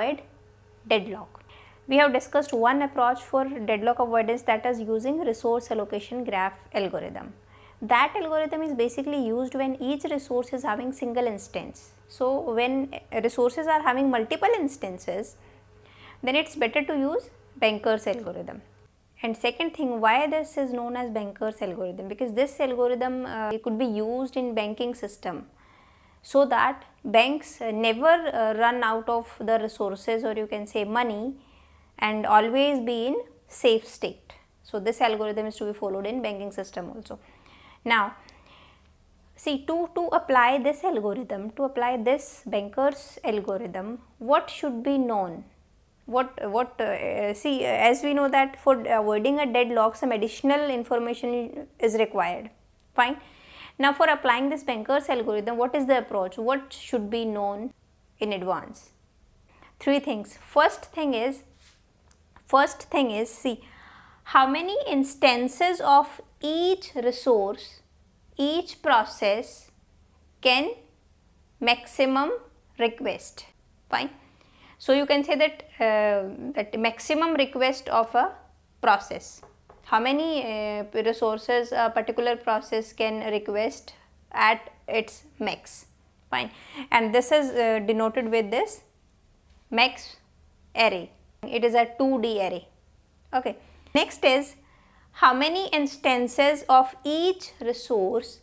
avoid deadlock. We have discussed one approach for deadlock avoidance, that is using resource allocation graph algorithm. That algorithm is basically used when each resource is having single instance. So when resources are having multiple instances, then it's better to use Banker's algorithm. And second thing, why this is known as Banker's algorithm, because this algorithm it could be used in banking system so that banks never run out of the resources, or you can say money, and always be in safe state. So this algorithm is to be followed in banking system also. Now see, to apply this algorithm, to apply this Banker's algorithm, what should be known? See, as we know that for avoiding a deadlock, some additional information is required. Fine. Now for applying this Banker's algorithm, what is the approach? What should be known in advance? Three things. First thing is see, how many instances of each resource, each process can maximum request. Fine. So you can say that that maximum request of a process, how many resources a particular process can request at its max. Fine. And this is denoted with this max array. It is a 2D array. Okay. Next is how many instances of each resource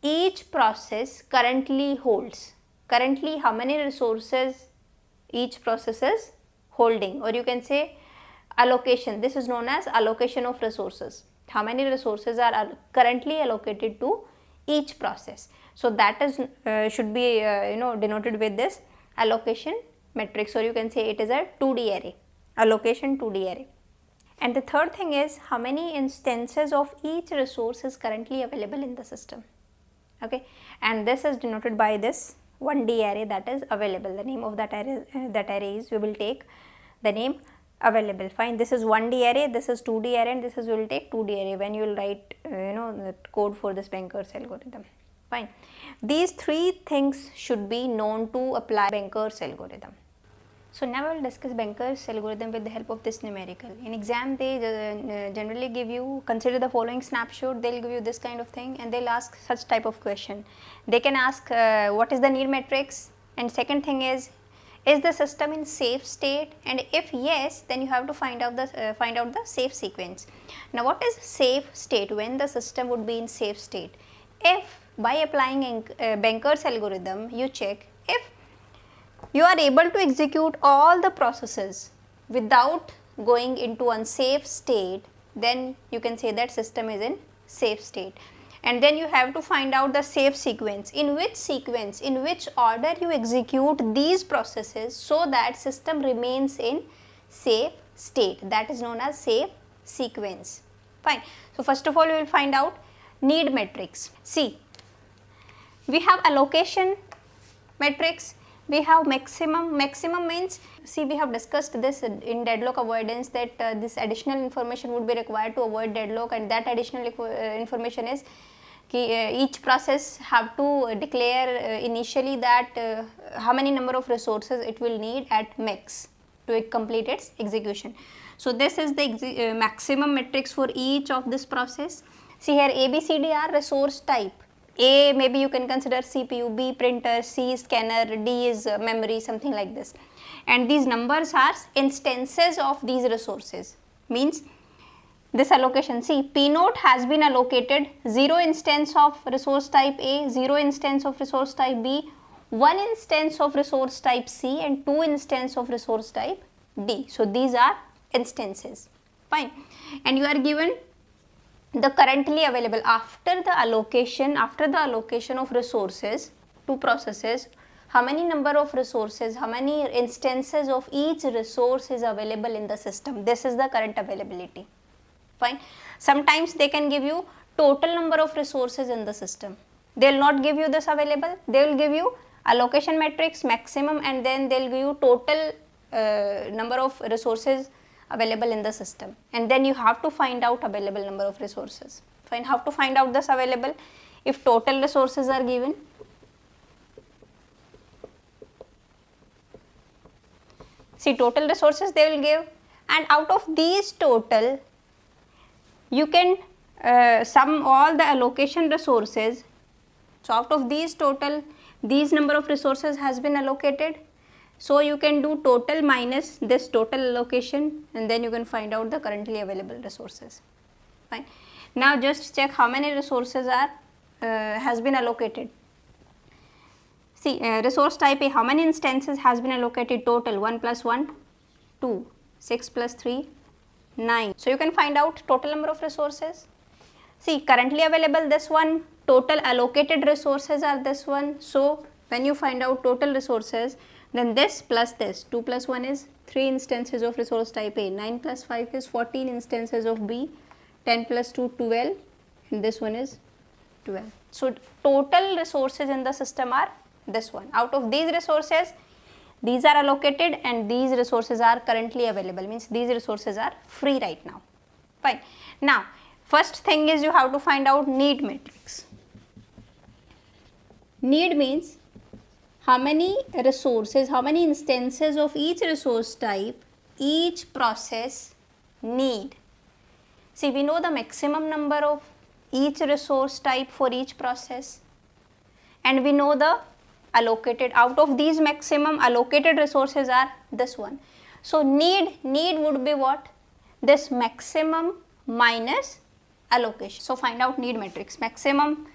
each process currently holds. Currently how many resources each process is holding, or you can say allocation. This is known as allocation of resources. How many resources are currently allocated to each process. So that is should be denoted with this allocation matrix, or you can say it is a 2D array, allocation 2D array. And the third thing is how many instances of each resource is currently available in the system. Okay, and this is denoted by this 1D array, that is available. The name of that array is, we will take the name available. Fine. This is 1D array, this is 2D array, and this is, we will take 2D array when you will write the code for this Banker's algorithm. Fine. These three things should be known to apply Banker's algorithm. So now we will discuss Banker's algorithm with the help of this numerical. In exam they generally give you, consider the following snapshot, they will give you this kind of thing, and they will ask such type of question. They can ask what is the need matrix, and second thing is the system in safe state, and if yes, then you have to find out the safe sequence. Now what is safe state? When the system would be in safe state? If by applying Banker's algorithm you check if you are able to execute all the processes without going into unsafe state, then you can say that system is in safe state. And then you have to find out the safe sequence, in which order you execute these processes so that system remains in safe state. That is known as safe sequence. Fine. So first of all, we will find out need matrix. See, we have allocation matrix, we have maximum. Maximum means, see, we have discussed this in deadlock avoidance, that this additional information would be required to avoid deadlock, and that additional information is each process have to declare initially that how many number of resources it will need at max to complete its execution. So this is the maximum matrix for each of this process. See here, A, B, C, D are resource type. A, maybe you can consider CPU, B, printer, C, scanner, D is memory, something like this. And these numbers are instances of these resources. Means this allocation, see, P node has been allocated 0 instance of resource type A, 0 instance of resource type B, 1 instance of resource type C, and 2 instance of resource type D. So these are instances. Fine. And you are given the currently available after the allocation of resources to processes, how many number of resources, how many instances of each resource is available in the system. This is the current availability. Fine. Sometimes they can give you total number of resources in the system. They will not give you this available, they will give you allocation matrix, maximum, and then they will give you total number of resources available in the system, and then you have to find out available number of resources. Fine. How to find out this available? If total resources are given, See, total resources they will give, and out of these total you can sum all the allocation resources. So out of these total, these number of resources has been allocated, so you can do total minus this total allocation, and then you can find out the currently available resources. Fine. Now just check how many resources are has been allocated. See, resource type A, how many instances has been allocated total? 1 plus 1, 2, 6 plus 3, 9. So you can find out total number of resources. See, currently available this one, total allocated resources are this one. So when you find out total resources, then this plus this, 2 plus 1 is 3 instances of resource type A, 9 plus 5 is 14 instances of B, 10 plus 2, 12, and this one is 12. So total resources in the system are this one. Out of these resources, these are allocated and these resources are currently available, means these resources are free right now. Fine. Now first thing is you have to find out need matrix. Need means how many resources, how many instances of each resource type each process need. See, we know the maximum number of each resource type for each process, and we know the allocated. Out of these maximum allocated resources are this one. So need would be what? This maximum minus allocation. So find out need matrix, maximum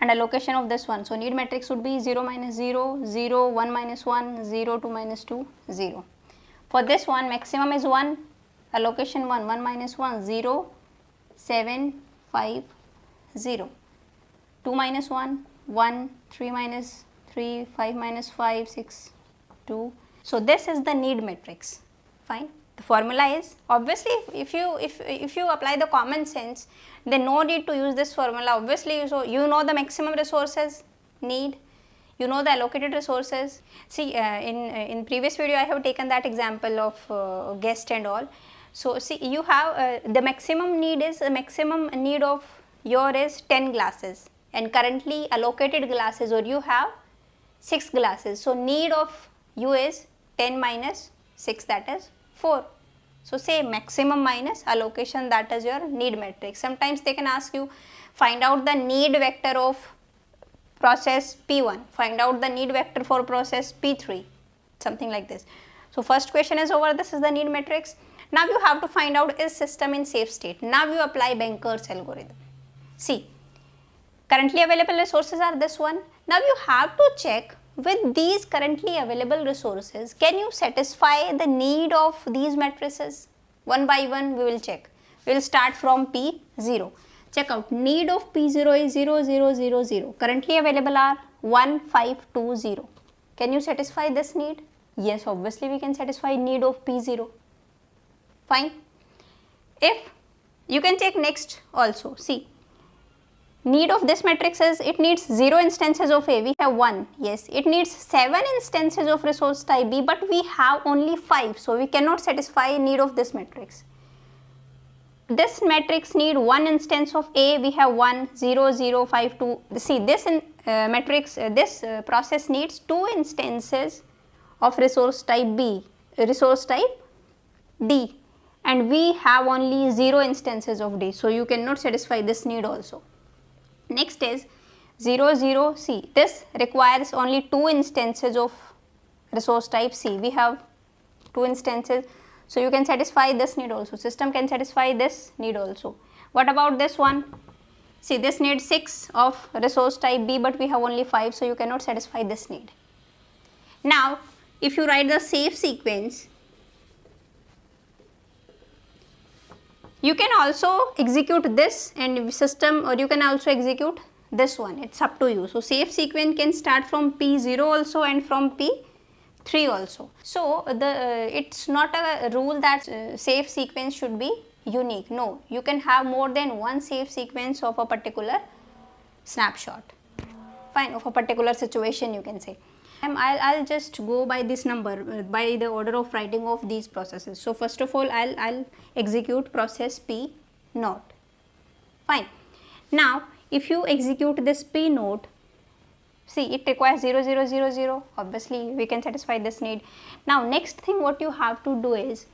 and allocation of this one. So need matrix would be 0 minus 0, 0, 1 minus 1, 0, 2 minus 2, 0. For this one, maximum is 1, allocation 1, 1 minus 1, 0, 7, 5, 0. 2 minus 1, 1, 3 minus 3, 5 minus 5, 6, 2. So this is the need matrix. Fine. The formula is, obviously if you apply the common sense, then no need to use this formula. Obviously, so you know the maximum resources need, you know the allocated resources. See, in previous video I have taken that example of guest and all. So see, you have the maximum need is, the maximum need of your is 10 glasses, and currently allocated glasses, or you have 6 glasses. So need of you is 10 minus 6, that is 4. So say maximum minus allocation, that is your need matrix. Sometimes they can ask you, find out the need vector of process P1, find out the need vector for process P3, something like this. So first question is over, this is the need matrix. Now you have to find out, is system in safe state? Now you apply Banker's algorithm. See, currently available resources are this one. Now you have to check, with these currently available resources, can you satisfy the need of these matrices? One by one we will check. We will start from P0. Check out, need of P0 is 0, 0, 0, 0. Currently available are 1, 5, 2, 0. Can you satisfy this need? Yes, obviously we can satisfy need of P0. Fine. If you can check next also, see, need of this matrix is, it needs 0 instances of A, we have 1, yes. It needs 7 instances of resource type B, but we have only 5, so we cannot satisfy need of this matrix. This matrix need 1 instance of A, we have 1, 0, 0, 5, 2. See, this matrix, this process needs 2 instances of resource type B, resource type D, and we have only 0 instances of D, so you cannot satisfy this need also. Next is 0, 0, C. This requires only 2 instances of resource type C. We have 2 instances, so you can satisfy this need also. System can satisfy this need also. What about this one? See, this needs 6 of resource type B, but we have only 5, so you cannot satisfy this need. Now, if you write the safe sequence, you can also execute this and system, or you can also execute this one. It's up to you. So safe sequence can start from P0 also and from P3 also. So it's not a rule that safe sequence should be unique. No, you can have more than one safe sequence of a particular snapshot. Fine, of a particular situation, you can say. I'll just go by this number, by the order of writing of these processes. So first of all, I'll execute process P naught. Fine. Now, if you execute this P naught, See, it requires 0, 0, 0, 0. Obviously, we can satisfy this need. Now, next thing what you have to do is,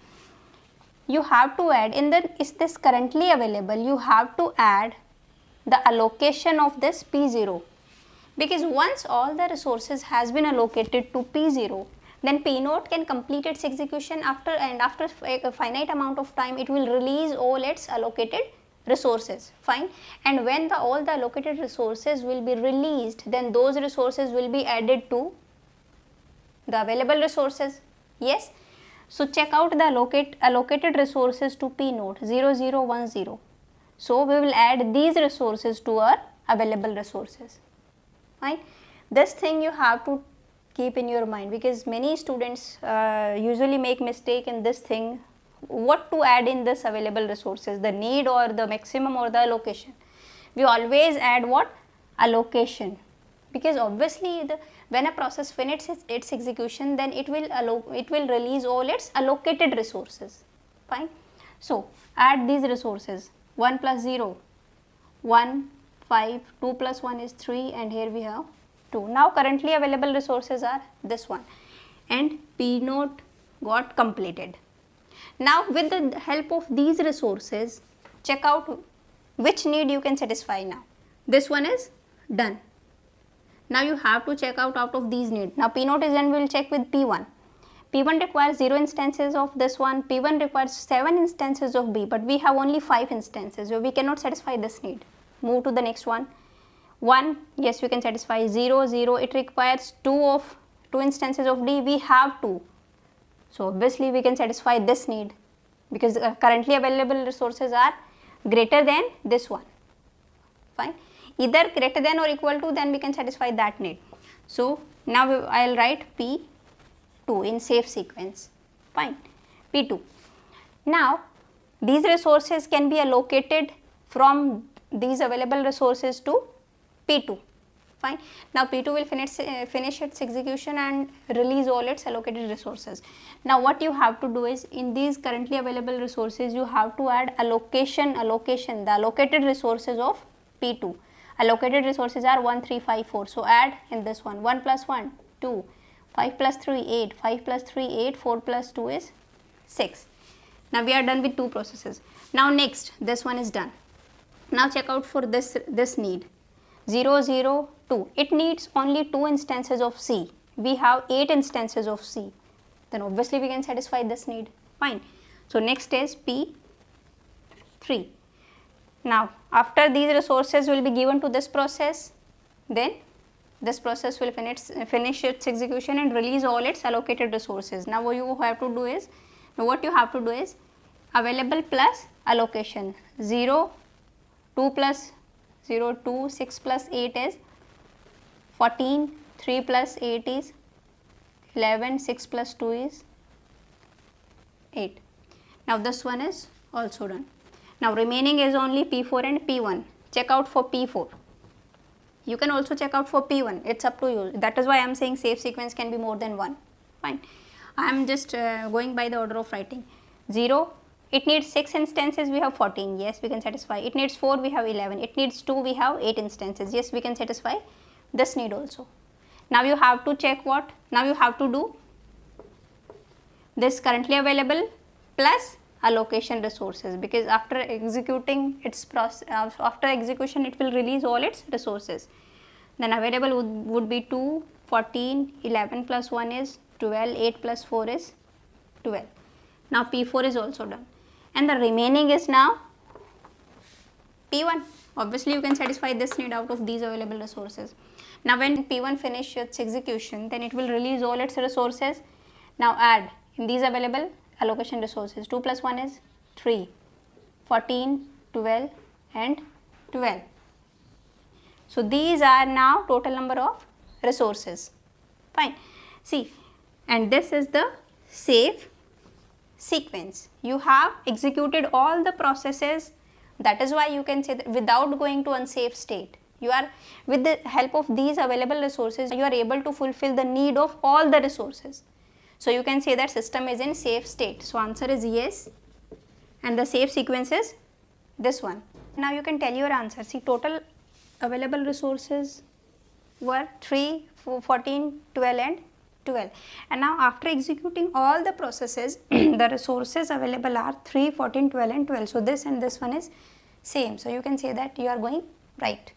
you have to add in the, is this currently available, you have to add the allocation of this P0. Because once all the resources has been allocated to P0, then P node can complete its execution after a finite amount of time it will release all its allocated resources. Fine. And when all the allocated resources will be released, then those resources will be added to the available resources. Yes. So check out the allocated resources to P node 0, 0, 1, 0. So we will add these resources to our available resources. Fine. This thing you have to keep in your mind, because many students usually make mistake in this thing, what to add in this available resources, the need or the maximum or the allocation. We always add what? Allocation, because obviously when a process finishes its execution, then it will release all its allocated resources. Fine. So add these resources. 1 plus 0, 1, 5, 2 plus 1 is 3, and here we have 2. Now currently available resources are this one, and P node got completed. Now with the help of these resources, check out which need you can satisfy now. This one is done. Now you have to check out of these needs. Now P node is done, we will check with P1. P1 requires 0 instances of this one, P1 requires 7 instances of B, but we have only 5 instances, so we cannot satisfy this need. Move to the next one. 1, yes, we can satisfy. 0, 0, it requires 2 instances of D, we have 2. So obviously we can satisfy this need, because currently available resources are greater than this one. Fine. Either greater than or equal to, then we can satisfy that need. So now I will write P2 in safe sequence. Fine. P2. Now these resources can be allocated from these available resources to P2. Fine. Now P2 will finish its execution and release all its allocated resources. Now what you have to do is, in these currently available resources, you have to add allocation, the allocated resources of P2. Allocated resources are 1, 3, 5, 4. So add in this one. 1 plus 1, 2. 5 plus 3, 8. 5 plus 3, 8. 4 plus 2 is 6. Now we are done with 2 processes. Now next, this one is done. Now check out for this need. 0, 0, 2. It needs only 2 instances of C. We have 8 instances of C. Then obviously we can satisfy this need. Fine. So next is P3. Now after these resources will be given to this process, then this process will finish its execution and release all its allocated resources. Now what you have to do is available plus allocation. 0, 2 plus 0, 2, 6 plus 8 is 14, 3 plus 8 is 11, 6 plus 2 is 8. Now this one is also done. Now remaining is only P4 and P1. Check out for P4. You can also check out for P1. It's up to you. That is why I am saying safe sequence can be more than 1. Fine. I am just going by the order of writing. 0. It needs 6 instances, we have 14. Yes, we can satisfy. It needs 4, we have 11. It needs 2, we have 8 instances. Yes, we can satisfy this need also. Now you have to check what? Now you have to do this currently available plus allocation resources, because after executing its process, after execution it will release all its resources. Then available would be 2, 14, 11 plus 1 is 12, 8 plus 4 is 12. Now P4 is also done, and the remaining is now P1. Obviously you can satisfy this need out of these available resources. Now when P1 finishes its execution, then it will release all its resources. Now add in these available allocation resources. 2 plus 1 is 3, 14, 12 and 12. So these are now total number of resources. Fine. See, and this is the safe sequence. You have executed all the processes. That is why you can say that without going to unsafe state, you are, with the help of these available resources, you are able to fulfill the need of all the resources. So you can say that system is in safe state. So answer is yes, and the safe sequence is this one. Now you can tell your answer. See, total available resources were 3, 4, 14, 12 and 12. And now after executing all the processes, the resources available are 3, 14, 12 and 12. So this and this one is same. So you can say that you are going right.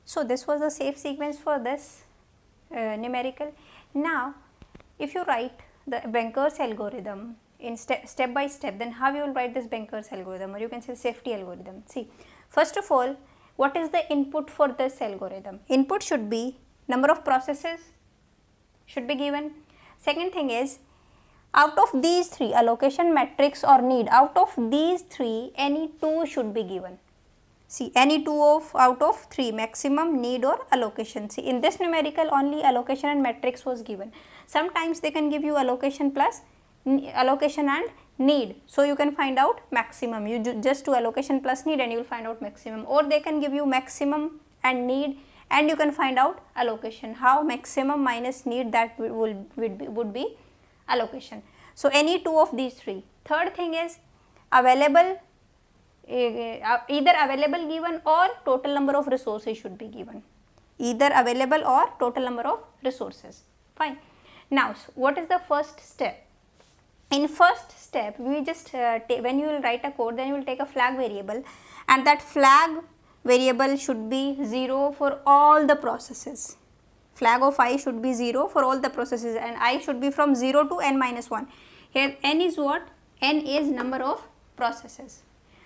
So this was the safe sequence for this numerical. Now if you write the Banker's algorithm in step by step, then how you will write this Banker's algorithm, or you can say safety algorithm. See, first of all, what is the input for this algorithm? Input should be number of processes should be given. Second thing is, out of these three, allocation, matrix or need, out of these three, any two should be given. See, any two out of three, maximum, need or allocation. See, in this numerical only allocation and matrix was given. Sometimes they can give you allocation plus allocation and need. So you can find out maximum. You just do allocation plus need and you will find out maximum. Or they can give you maximum and need and you can find out allocation. How? Maximum minus need, that would be allocation. So any two of these three. Third thing is available, either available given or total number of resources should be given. Either available or total number of resources. Fine. Now, so what is the first step? In first step, we just when you will write a code, then you will take a flag variable, and that flag variable should be 0 for all the processes. Flag of I should be 0 for all the processes, and I should be from 0 to n minus 1. Here n is what? N is number of processes.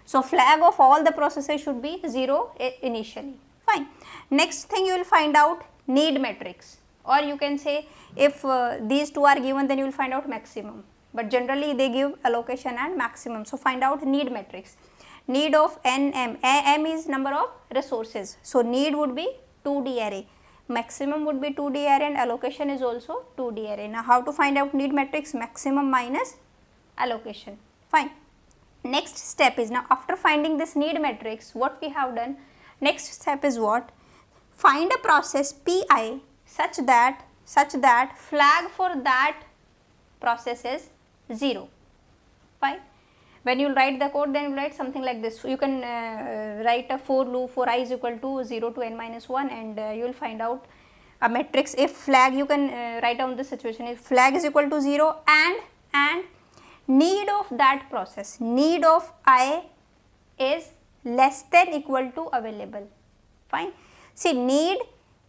So flag of all the processes should be 0 initially. Fine. Next thing you will find out need matrix, or you can say if these two are given, then you will find out maximum, but generally they give allocation and maximum. So find out need matrix. Need of n m, m is number of resources, so need would be 2D array, maximum would be 2D array, and allocation is also 2D array. Now how to find out need matrix? Maximum minus allocation. Fine. Next step is, now after finding this need matrix, what we have done, next step is what? Find a process Pi such that flag for that process is 0. Fine. When you write the code, then you write something like this. You can write a for loop for I is equal to 0 to n minus 1, and you will find out a matrix. If flag, you can write down this situation, if flag is equal to 0 and need of that process, need of I is less than equal to available. Fine. See, need,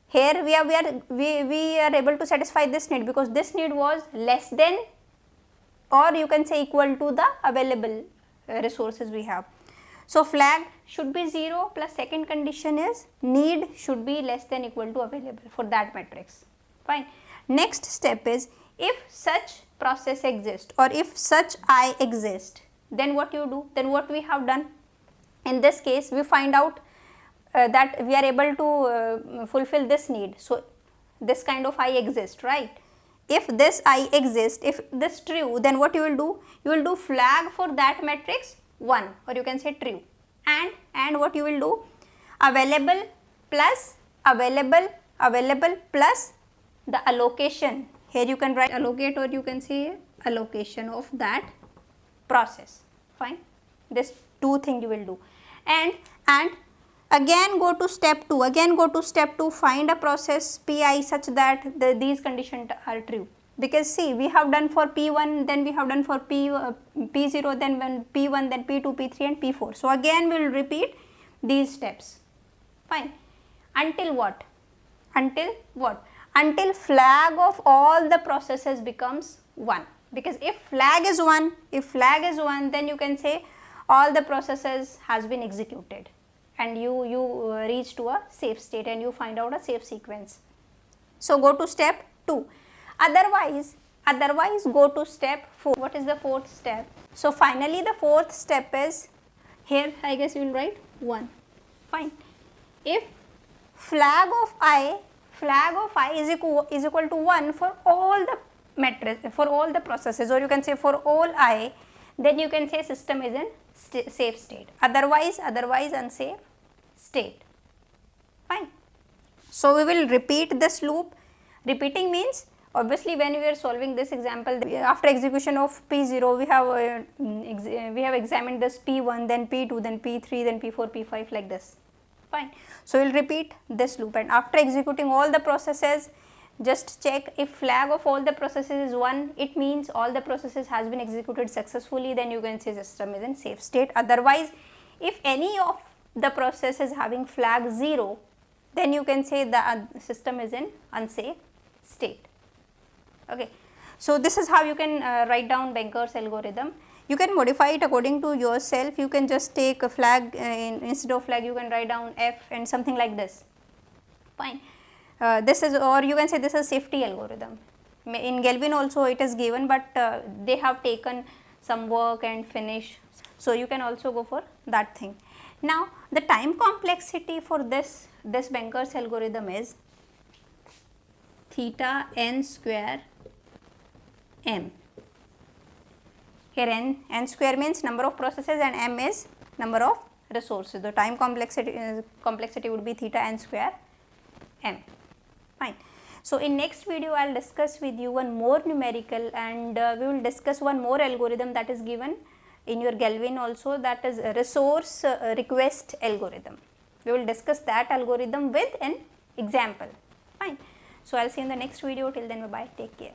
here we are able to satisfy this need because this need was less than, or you can say equal to the available resources we have. So flag should be 0 plus second condition is need should be less than equal to available for that matrix. Fine. Next step is, if such process exists or if such I exist, then what you do? Then what we have done? In this case, we find out that we are able to fulfill this need. So this kind of I exists, right? If this I exists, if this true, then what you will do? You will do flag for that matrix 1, or you can say true, and what you will do? Available plus the allocation. Here you can write allocate, or you can say allocation of that process. Fine. This two thing you will do, and again go to step 2. Find a process Pi such that these conditions are true, because see, we have done for P1, then we have done for P0, then when P1, then P2, P3 and P4. So again we will repeat these steps. Fine. Until what? Until flag of all the processes becomes 1, because if flag is 1, then you can say all the processes has been executed and you reach to a safe state and you find out a safe sequence. So go to step 2. Otherwise go to step 4. What is the fourth step? So finally the fourth step is, here I guess you will write 1. Fine. If flag of I is equal to 1 for all the matrices, for all the processes, or you can say for all I, then you can say system is in safe state. Otherwise unsafe state. Fine. So we will repeat this loop. Repeating means, obviously when we are solving this example, after execution of P0, we have examined this P1, then P2, then P3, then P4, P5, like this. Fine. So we'll repeat this loop, and after executing all the processes, just check if flag of all the processes is 1, it means all the processes has been executed successfully, then you can say system is in safe state. Otherwise, if any of the process is having flag 0, then you can say the system is in unsafe state. Okay. So this is how you can write down Banker's algorithm. You can modify it according to yourself. You can just take a flag, instead of flag you can write down F and something like this. Fine. This is, or you can say this is safety algorithm. In Galvin also it is given, but they have taken some work and finish. So you can also go for that thing. Now the time complexity for this Banker's algorithm is theta n square m. Here n square means number of processes and m is number of resources. The time complexity would be theta n square m. Fine. So in next video I will discuss with you one more numerical, and we will discuss one more algorithm that is given in your Galvin also, that is resource request algorithm. We will discuss that algorithm with an example. Fine. So I will see you in the next video. Till then, bye bye, take care.